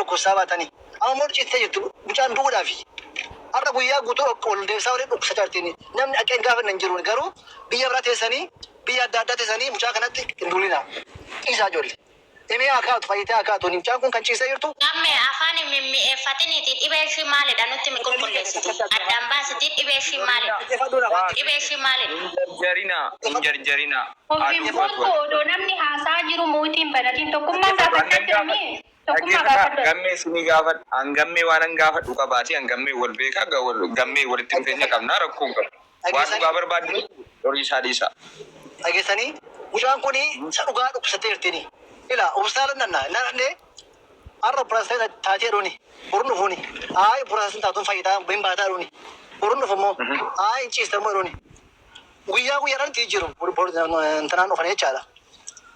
lakkoofsaa baatanii. Amma immoo cittee jirtu mucaan duudhaafi. Har'a guyyaa guutuu ol deebisaa waliin dhukkisa jaartiin namni dhaqeen gaafa hin jiru garuu biyya biraa teessanii biyya adda addaa teessanii mucaa kanatti hin duulina. Ciisaa ijoollee. Emee akaatu fayyitee akaatu mucaan kun kan ciisee jirtu. Amme afaan mi'eeffatiniiti dhibee ishii maalidha nutti mi qulqulleessiti. Addaan baasiti dhibee ishii maalidha. Dhibee ishii maalidha. Injarjarina. Ofiin footoo odoo namni haasaa jiru muutiin banatiin tokkummaa gaafachaa jiranii. Tokkummaa gaafadha. Gammee isinii gaafadha. Hangammee waan hangaafadhu qabaati. Hangammee wal beekaa gammee walitti dhufeenya qabnaa rakkoon qabu. Waan dhugaa barbaadne horii isaa dhiisa. Dhageessanii mucaan kuni isa dhugaa dhukkisatee jirtini. Ila obsaalan nannee har'a piraasii taatee dhuuni burun dhufuuni. Aayi piraasiin taatuun fayyidaa bahin baataa dhuuni. Burun dhufu immoo aayi ciistan immoo dhuuni. Guyyaa guyyaadhaan tii jiru intanaan dhufan jechaadha.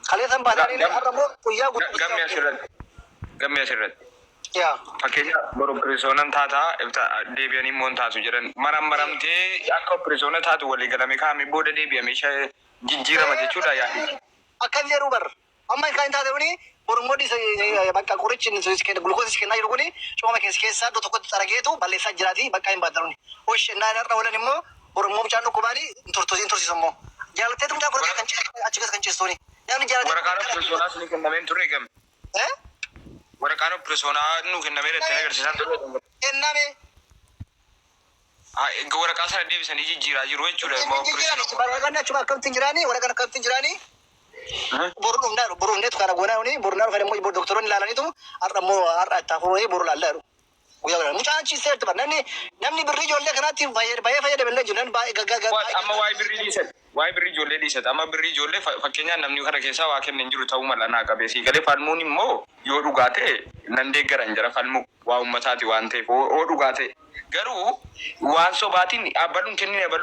Kaleessan baadhaan har'a immoo guyyaa guyyaa. Gammee asirratti. Yaa. Fakkeenya boru opereesoonan taataa deebi'anii immoo hin taatu jedhan maramtee akka opereesoona taatu walii galame kaa'ame booda deebi'ame jijjiirama jechuudha yaadni. Akkas jedhu barra. Amma kan taate kuni borummoo bakka qorichi gulukoosii kennaa jiru kuni cooma keessaa iddoo tokkotti xarageetu balleessaa jiraati bakka hin baaddaruni. Hoshennaa irra oolan immoo borummoo mucaan dhukkubaanii tursiisu immoo. Jaalatteetu mucaan qoricha kan achi keessa kan ciistuuni. Namni jaalatee. Waraqaan opereesoonaas ni kennameen turre gam. Waraqaan opereesoonaa nu kennamee dha agarsiisan turre. Kenname. Waraqaa sana deebisanii jijjiiraa jiru jechuudha. Waraqaan achuma akkamitti jiraanii waraqaan akkamitti jiraanii. Borumneetu kana goonaa jira borumnaa dhufan immoo doktoroonni ilaalaniitu har'a immoo har'a itti hafuuree boru laallaa jiru. Mucaan ciisee jirtu namni birrii ijoollee kanaatti baay'ee fayyadamee jiru. Amma waa'ee birrii dhiisate. Waa'ee birrii ijoollee dhiisate. Amma birrii ijoollee fakkeenyaaf namni kana keessaa waa kennan jiru ta'uu mala naa qabeessi. Galee falmuun immoo yoo dhugaa ta'e nan deeggaran jira falmuu waa uummataati waan ta'eef yoo dhugaa ta'e. Garuu waan sobaatiin baluu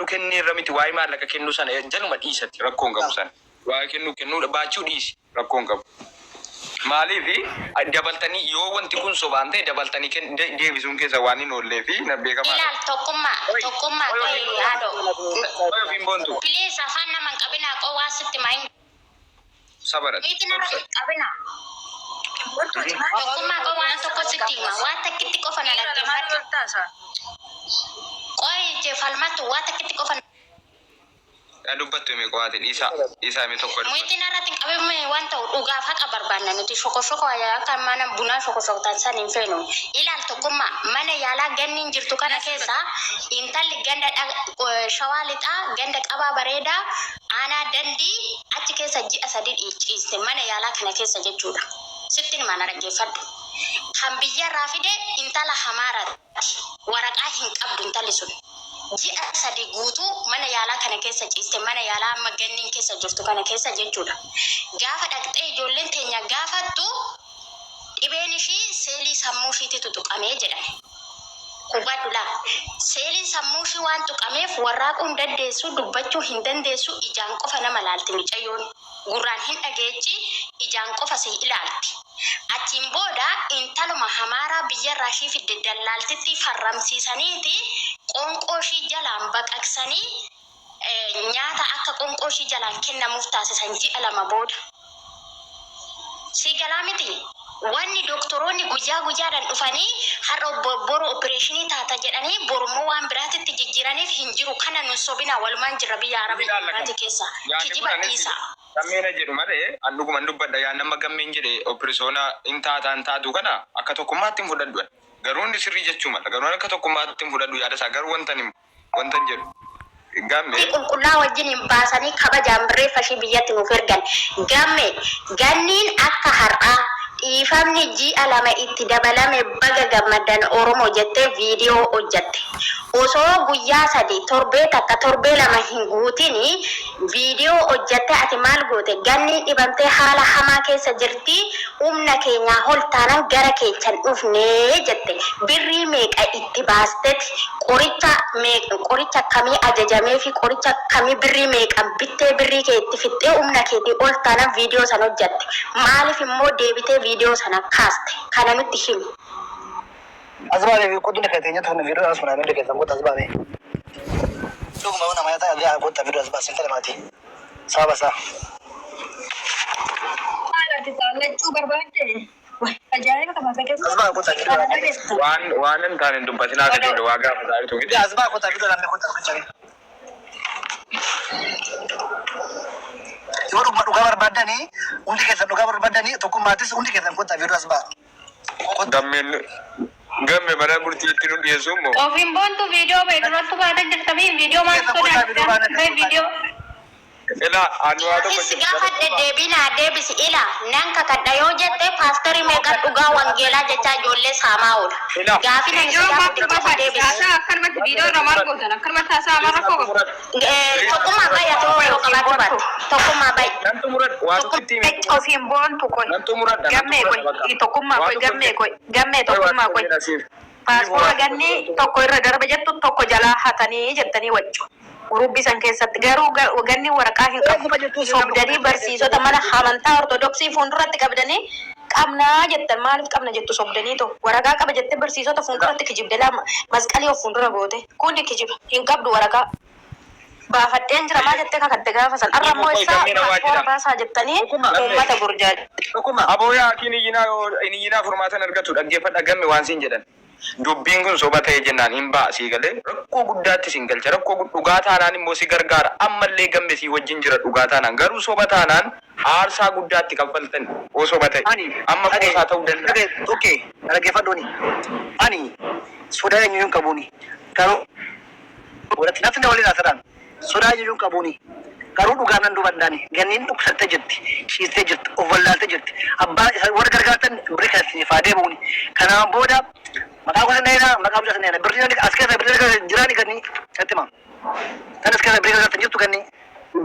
kennine irra miti waa'ee maallaqa kennuu sana jaluma dhiisatti rakkoon qabu sana. Waa kennuu baachuu dhiisi rakkoon qabu. Maaliif dabaltanii yoo wanti kun sobaan ta'e dabaltanii deebisuun keessa waan hin oollee fi na beekamaa. Ilaal tokkummaa yaadoo. Ofiin boontu. Bileessa afaan nama hin qabinaa qowwaa sitti maayin. Sabarat. Miiti nama hin qabinaa. Tokkummaa qowwaan tokko sitti hima waan takkitti qofa na dhaggeeffatu. Qoy jefalmatu waan takkitti qofa. Dubbattu hime qo'aatiin isaa hime tokko. Miitiin irratti qabame waan ta'u dhugaaf haqa barbaanna nuti shoko akka mana bunaa shoko taasisan hin feenu. Ilaal tokkummaa mana yaalaa ganniin jirtu kana keessa intalli ganda shawaa lixaa ganda qabaa bareedaa aanaa dandii achi keessa ji'a 3 ciiste mana yaalaa kana keessa jechuudha. Sittiin mana dhaggeeffadhu. Kan biyyarraa fide intala hamaaraatti waraqaa hin qabdu intalli sun. Ji'a 3 guutuu mana yaalaa kana keessa ciiste mana yaalaa amma ganniin keessa jirtu kana keessa jechuudha. Gaafa dhaqxee ijoolleen teenya gaafattu dhibeen ishii seelii sammuu ishiitti tuqamee jedhan. Hubadhu laa seeliin sammuu ishii waan tuqameef warraaquu hin dandeessu dubbachuu hin dandeessu ijaan qofa nama laalti mucayyoon gurraan hin dhageechi ijaan qofa si ilaalti. Achiin booda intaluma hamaaraa biyyarraa ishii fidde dallaaltitti farramsiisaniiti qoonqoo ishii jalaan baqaqsanii nyaata akka qoonqoo ishii jalaan kennamuuf taasisan ji'a 2 booda. Si galaa miti wanni doktoroonni guyyaadhaan dhufanii har'a boru opereeshinii taata jedhanii borummoo waan biraatitti jijjiiraniif hin jiru kana nu sobina walumaan jirra biyya Arabii keessa kijiba dhiisa. Gammeena jedhu malee dhuguma dubbadha yaa nama gammeen jedhe opereesoona hin taatu kana akka tokkummaatti hin fudhadhu. Garuu inni sirrii jechuu mala garuu akka tokkummaatti hin fudhadhu yaada isaa garuu wantan jedhu. Gamme. Qulqullaa wajjin hin baasanii kabajaan birreeffa ishii biyyatti nuuf ergan. Gamme ganniin akka har'aa dhiifamni ji'a 2 itti dabalame baga gammadan Oromoo jettee viidiyoo hojjatte. Osoo guyyaa 3 torbee takka torbee 2 hin guutini viidiyoo hojjatte ati maal goote ganni dhibamtee haala hamaa keessa jirti humna keenya ol taanaan gara keechan dhufnee jette. Birrii meeqa itti baastetti qoricha kamii ajajamee fi qoricha kamii birrii meeqan bittee birrii kee itti fixxee humna keetii ol taanaan viidiyoo sana hojjatte. Maaliif immoo deebitee viidiyoo sana kaaste kana nutti himi. Asbaabee qoduna keenya ta'uu viidiyoo asuma namni keessa goota asbaabee. Dhuguma wana mayataa yaa goota viidiyoo asbaabee sin talamati. Sabasa. Maal ati taa'achuu barbaadde? Ajaa'ibaa qaba fakkii. Asbaa kota video. waan hin taane dubbatinaa jedhu waa gaafa taa'e tuuti. Asbaa kota video namni kota kacari. Yoo dhugaa barbaadanii hundi keessan dhugaa barbaadanii tokkummaatis hundi keessan kota video asbaa. Gamme mana murtiitti nu dhiyeessu immoo. Ofiin boontu viidiyoo beekuratu baata jirtanii viidiyoo maal sodaatan viidiyoo. Ila anwaa tokko Isi gaafa deddeebinaa deebisi ila nan kakadha yoo jette paastorii meeqa dhugaa wangeelaa jecha ijoollee saamaa oola. Gaafi nan isi gaafa deddeebisi deebisi. Akkanumatti viidiyoo irra maal gootan akkanumatti haasaa amarra koo qabu. Tokkummaa baay'atu yoo qabaatu baate. Tokkummaa baay'atu. Nan xumuradha waan tokkitti himi. Ofiin boontu koy. Nan xumuradha. Gammee koy tokkummaa koy gammee tokkummaa koy. Paaspoora ganni tokko irra darba jettu tokko jalaa hatanii jettanii waccu. Rubbisan keessatti garuu ganni waraqaa hin qabu. Sobdanii barsiisota mana amantaa ortodoksii fuulduratti qabdanii qabnaa jettan maaliif qabna jettu sobdanii too waraqaa qaba jettee barsiisota fuulduratti kijibde lama masqalii of fuuldura goote kun kijiba hin qabdu waraqaa. Baafadheen jira maal jettee kakatte gaafa san arrammoo isaa paaspoora baasaa jettanii uummata burjaaji. Abooyaa akiin iyyinaa furmaatan argatu dhaggeeffadha gamme waan siin jedhan. Dubbiin kun soba ta'e jennaan hin baasii galee rakkoo guddaatti siin galcha rakkoo dhugaa taanaan immoo si gargaara ammallee gamme si wajjin jira dhugaa taanaan garuu soba taanaan aarsaa guddaatti kaffaltan oo soba ta'e amma qoosaa ta'uu danda'a. Okey, dhaggeeffadhuuni. Ani sodaa eenyu hin qabuuni. Garuu walitti nafti waliin asirraan sodaa eenyu hin qabuuni. Garuu dhugaa nan dubadhaani ganniin dhukkubsattee jirti ciistee jirti of wallaaltee jirti abbaa warra gargaartan birrii kan faadee buuni kanaan booda maqaa gosa neena maqaa gosa neena birrii as keessa birrii jiraani ganni satti ma kan as keessa birrii gargaartan jirtu ganni.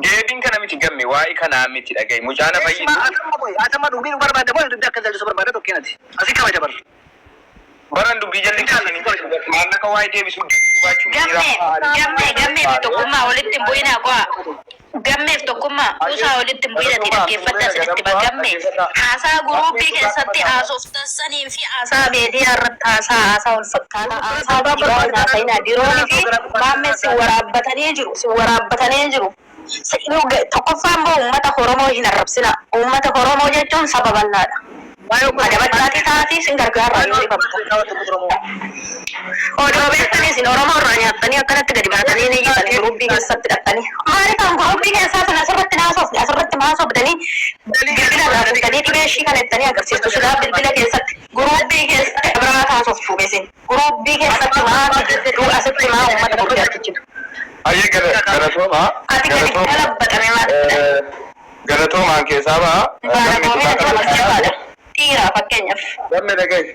Deebiin kana miti gamme waa'ee kanaa miti dhagaye mucaana fayyadu. Atama dubbiin barbaada moo dubbii akka jallisu barbaada tokkeenati asii kabaja barra. Baran dubbii jalli maallaqa waa'ee deebisu Gammee tokkummaa walitti hin bu'inaa qo'a. Gammeef tokkummaa usaa walitti hin bu'inati dhaggeeffadhaa sirriitti gammee haasaa guruubii keessatti haasoftansanii fi haasaa beetii irratti haasaa wal fakkaata haasaa diroon haasa'inaa diroonii fi maammee si waraabbatanii jiru. Tokkoffaan immoo uummata Oromoo hin arrabsina. Uummata Oromoo jechuun saba bal'aadha. Adabaddaati taatee sin gargaara yoo dhibamta. Odoo beektanii isin Oromoo irraa nyaattanii akkanatti gadi baatanii ni jiran gurubbii keessatti dhaqanii. Maali kan gurubbii keessaa sana asirratti maasoftanii bilbila irraa fuutanii dhibeeshii kana ittanii agarsiistu silaa bilbila keessatti gurubbii keessatti biraa taasoftu beesin. Gurubbii keessatti maa jedhu asitti maa uummata gurgurtichi. Ayyee galatooma. Ati gadi galabbatame maal? Galatoomaan keessaa ba'a. Dhiira fakkeenyaaf. Gamme dhagaye.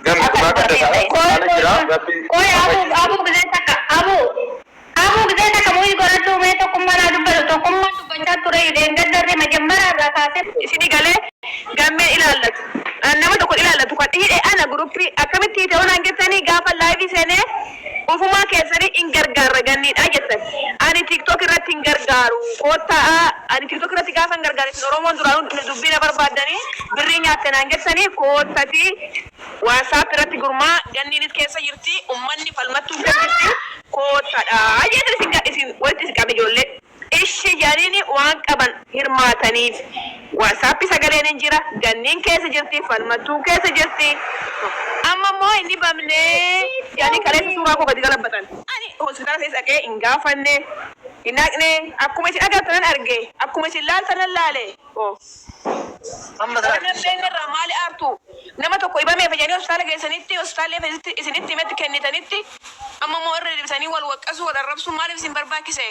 Gamme dhugaa gadda Abu gisee takka muyi godhadhu mee tokkummaa naa dubbatu tokkummaa dubbachaa ture gaddarre majammaraa irraa kaasee isini galee gammee ilaallatu. Nama tokko ilaallatu kan dhiidhee ana guruppii akkamitti hiite waan hangeessanii gaafa laayivii seenee ufumaa keessanii hin gargaarra ganniidha jettan. Ani tiktok irratti hin gargaaru koottaa ani tiktok irratti gaafa hin gargaaru isin Oromoon duraan dubbii na barbaadanii birrii nyaattan hangeessanii koottati waasaap irratti gurmaa ganniinis keessa jirti ummanni falmattuu jirti koottadha jettan isin walitti isin qabe ijoollee. Ishi jariini waan qaban hirmaataniif waasaappi sagaleen hin jira ganniin keessa jirti falmattuu keessa jirti. Amma immoo inni bamnee yaani kaleessa suuraa koo gadi galabbatan. Ani hospitaala keessa dhaqee hin gaafanne hin dhaqne akkuma isin agartan arge akkuma isin laaltan laale. Amma irraa maali aartu nama tokko ibamee fayyanii hospitaala geessanitti hospitaalee isinitti himetti kennitanitti amma immoo irra deebisanii wal waqqasu wal arrabsu maaliif isin barbaachise?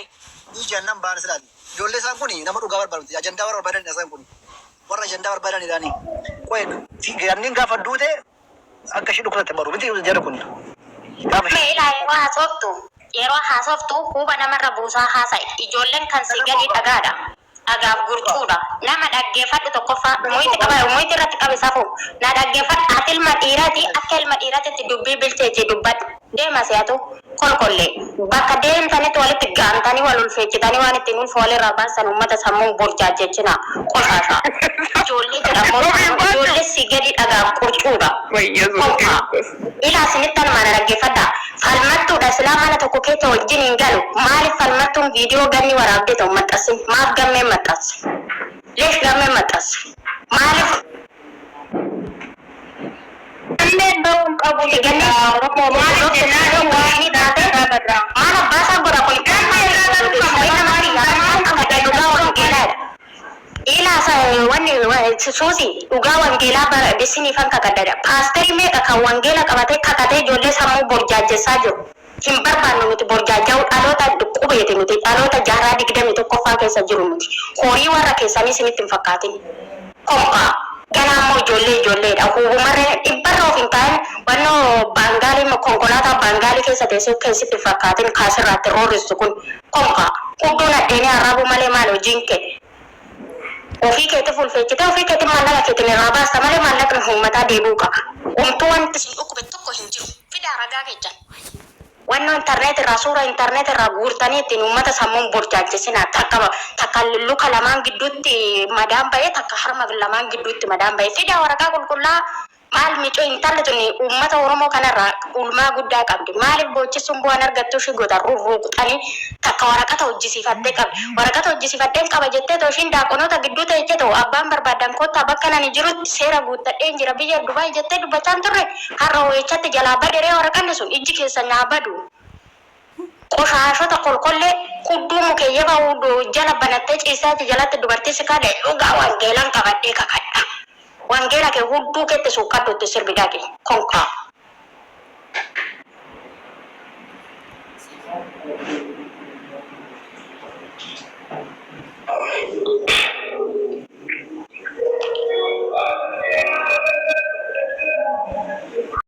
Jannan baan silaati. Ijoollee isaan kuni nama dhugaa barbaadu. Ajandaa warra barbaadan isaan kuni. Warra ajandaa barbaadan ilaani. Qo'e ganniin gaafa duute akka ishee dhukkubsatte baru miti jara kun. Yeroo haasoftu huba namarra buusaa haasa'i. Ijoolleen kan si gadi dhagaadha. Dhagaaf gurtuudha. Nama dhaggeeffadhu tokkoffaa moyiti irratti qabe safu. Na dhaggeeffadhu ati ilma dhiiraati akka ilma dhiiraatitti dubbii bilcheetii dubbadhu. Deema si'atu kolkollee. Bakka deemtanitti walitti gaamtanii wal ulfeechitanii waan ittiin ulfoolirraa baasan uummata sammuun burjaajechina qosaasa. Ijoollee jedhamu ijoollee si gadi dhagaaf qurcuudha. Ilaa sinittan mana dhaggeeffadha. Falmattuudha silaa mana tokko keessa wajjin hin galu. Maaliif falmattuun viidiyoo ganni waraabdee ta'u maxxansi? Maaf gammeen maxxansi? Leef gammeen maxxansi? Maaliif? Kanneen ba'uun qabu Ganni Oromoo maaliif jennaan waan inni taate maal abbaasaa godha kun ilaasa wanni suusi dhugaa wangeelaa bisiniifan kakadada paasterii meeqa kan wangeela qabatee kakatee ijoollee sammuu borjaajessaa jiru hin barbaannu nuti borjaaja'u dhaloota qubeeti nuti dhaloota jaarraa 21ffaa keessa jiru nuti horii warra keessanii isinitti hin fakkaatin konkaa ganaa immoo ijoolleedha hubumarree dhibbarra of hin taane wannoo baangaalii konkolaataa baangaalii keessa teessee keessatti fakkaatin kaasirraatti roorristu kun konkaa hudduu nadheenii arrabuu malee maal hojiin kee ofii keetti fulfeechite ofii keetti maallaqa keetiin irraa baasta malee maallaqni uummataa deebuu qaba. Wantu wanti sin dhukkube tokko hin jiru. Fidaa ragaa keechan. Wanno intarneet irraa suura intarneet irraa guurtanii ittiin uummata sammuun borjaajessinaa takka luka lamaan gidduutti madaan ba'ee takka harma lamaan gidduutti madaan ba'ee fidaa waraqaa qulqullaa maal miicoo intalli tuni uummata Oromoo kanarraa ulmaa guddaa qabdi. Maaliif boochisuun bu'aan argattuu shi goota ruuqxanii takka waraqata hojjisiifattee qabdi. Waraqata hojjisiifattee qaba jettee toshiin daaqonoota gidduu ta'e ta'u abbaan barbaadan kottaa bakka nani jirutti seera guuttadheen jira biyya Dubaay jettee dubbachaan turre har'a weechatti jalaa baderee waraqanni sun ijji keessa naa badu. Qoshaashota kolkollee hudduu mukeeyyaba jala banattee ciisaatti jalatti dubartii si kaadhe dhugaa wangeelaan qabadhee kakadha. Wangeela ke hudduu keetti suuqqadduutti sirbidaa ke konkaa.